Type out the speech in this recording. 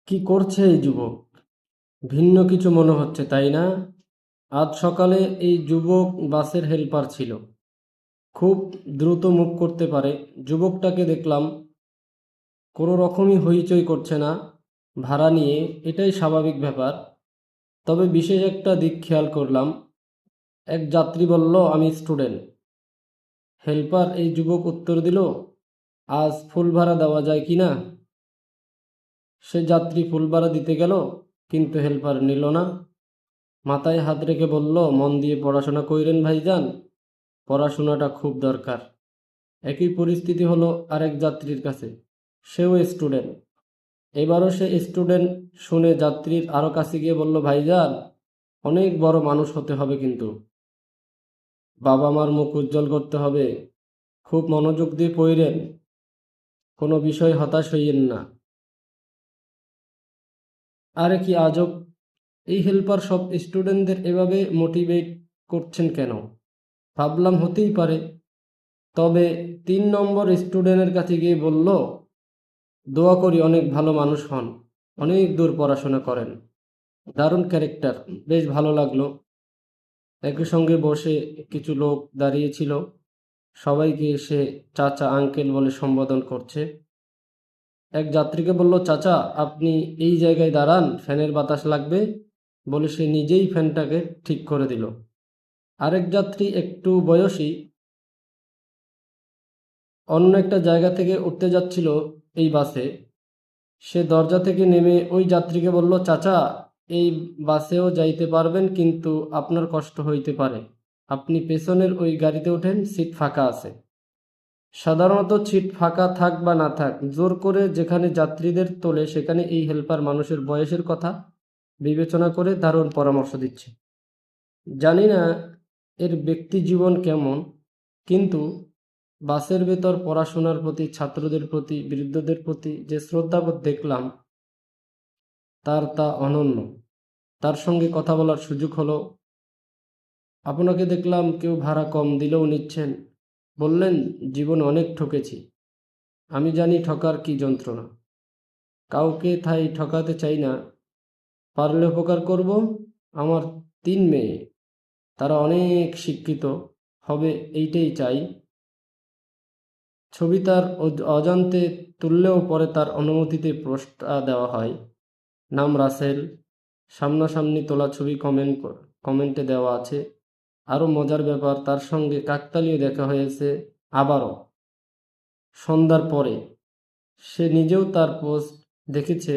কি করছে এই যুবক? ভিন্ন কিছু মনে হচ্ছে, তাই না? আজ সকালে এই যুবক বাসের হেল্পার ছিল। খুব দ্রুত মুভ করতে পারে। যুবকটাকে দেখলাম কোনো রকমই হইচই করছে না ভাড়া নিয়ে, এটাই স্বাভাবিক ব্যাপার। তবে বিশেষ একটা দিক খেয়াল করলাম, এক যাত্রী বলল, আমি স্টুডেন্ট। হেল্পার এই যুবক উত্তর দিল, আজ ফুল ভাড়া দেওয়া যায় কি না? সে যাত্রী ফুল ভাড়া দিতে গেল, কিন্তু হেল্পার নিল না। মাথায় হাত রেখে বলল, মন দিয়ে পড়াশোনা কইরেন ভাইজান, পড়াশোনাটা খুব দরকার। একই পরিস্থিতি হলো আরেক যাত্রীর কাছে, সেও স্টুডেন্ট। এবারও সে স্টুডেন্ট শুনে যাত্রীর আরো কাছে গিয়ে বলল, ভাইজান, অনেক বড় মানুষ হতে হবে, কিন্তু বাবা মার মুখ উজ্জ্বল করতে হবে। খুব মনোযোগ দিয়ে পড়েন, কোনো বিষয় হতাশ হইয়েন না। আরে কি আজব, এই হেল্পার সব স্টুডেন্টদের এভাবে মোটিভেট করছেন কেন? ভাবলাম হতেই পারে। তবে 3 নম্বর স্টুডেন্টের কাছে গিয়ে বলল, দোয়া করি অনেক ভালো মানুষ হন, অনেক দূর পড়াশোনা করেন। দারুণ ক্যারেক্টার, বেশ ভালো লাগলো। একই সঙ্গে বসে কিছু লোক দাঁড়িয়েছিল, সবাইকে সে চাচা আঙ্কেল বলে সম্বোধন করছে। এক যাত্রীকে বলল, চাচা আপনি এই জায়গায় দাঁড়ান, ফ্যানের বাতাস লাগবে, বলে সে নিজেই ফ্যানটাকে ঠিক করে দিল। আরেক যাত্রী একটু বয়সী, অন্য একটা জায়গা থেকে উঠতে যাচ্ছিল এই বাসে। সে দরজা থেকে নেমে ওই যাত্রীকে বলল, চাচা এই বাসেও যাইতে পারবেন, কিন্তু আপনার কষ্ট হইতে পারে। আপনি পেছনের ওই গাড়িতে ওঠেন, সিট ফাঁকা আছে। সাধারণত সিট ফাঁকা থাক বা না থাক, জোর করে যেখানে যাত্রীদের তোলে সেখানে এই হেল্পার মানুষের বয়সের কথা বিবেচনা করে দারুণ পরামর্শ দিচ্ছে। জানি না এর ব্যক্তি জীবন কেমন, কিন্তু বাসের ভেতর পড়াশোনার প্রতি, ছাত্রদের প্রতি, বৃদ্ধদের প্রতি যে শ্রদ্ধাবোধ দেখলাম, তা অনন্য। তার সঙ্গে কথা বলার সুযোগ হলো। আপনাকে দেখলাম কেউ ভাড়া কম দিলেও নিচ্ছেন। বললেন, জীবন অনেক ঠকেছি, আমি জানি ঠকার কি যন্ত্রণা। কাউকে তাই ঠকাতে চাই না, পারলে উপকার করব। আমার 3 মেয়ে, তারা অনেক শিক্ষিত হবে, এইটাই চাই। ছবি তার অজান্তে তুললেও পরে তার অনুমতিতে পোস্টটা দেওয়া হয়। নাম রাসেল। সামনাসামনি তোলা ছবি কমেন্টে দেওয়া আছে। আরও মজার ব্যাপার, তার সঙ্গে কাকতালীয় দেখা হয়েছে আবারও সন্ধ্যার পরে। সে নিজেও তার পোস্ট দেখেছে।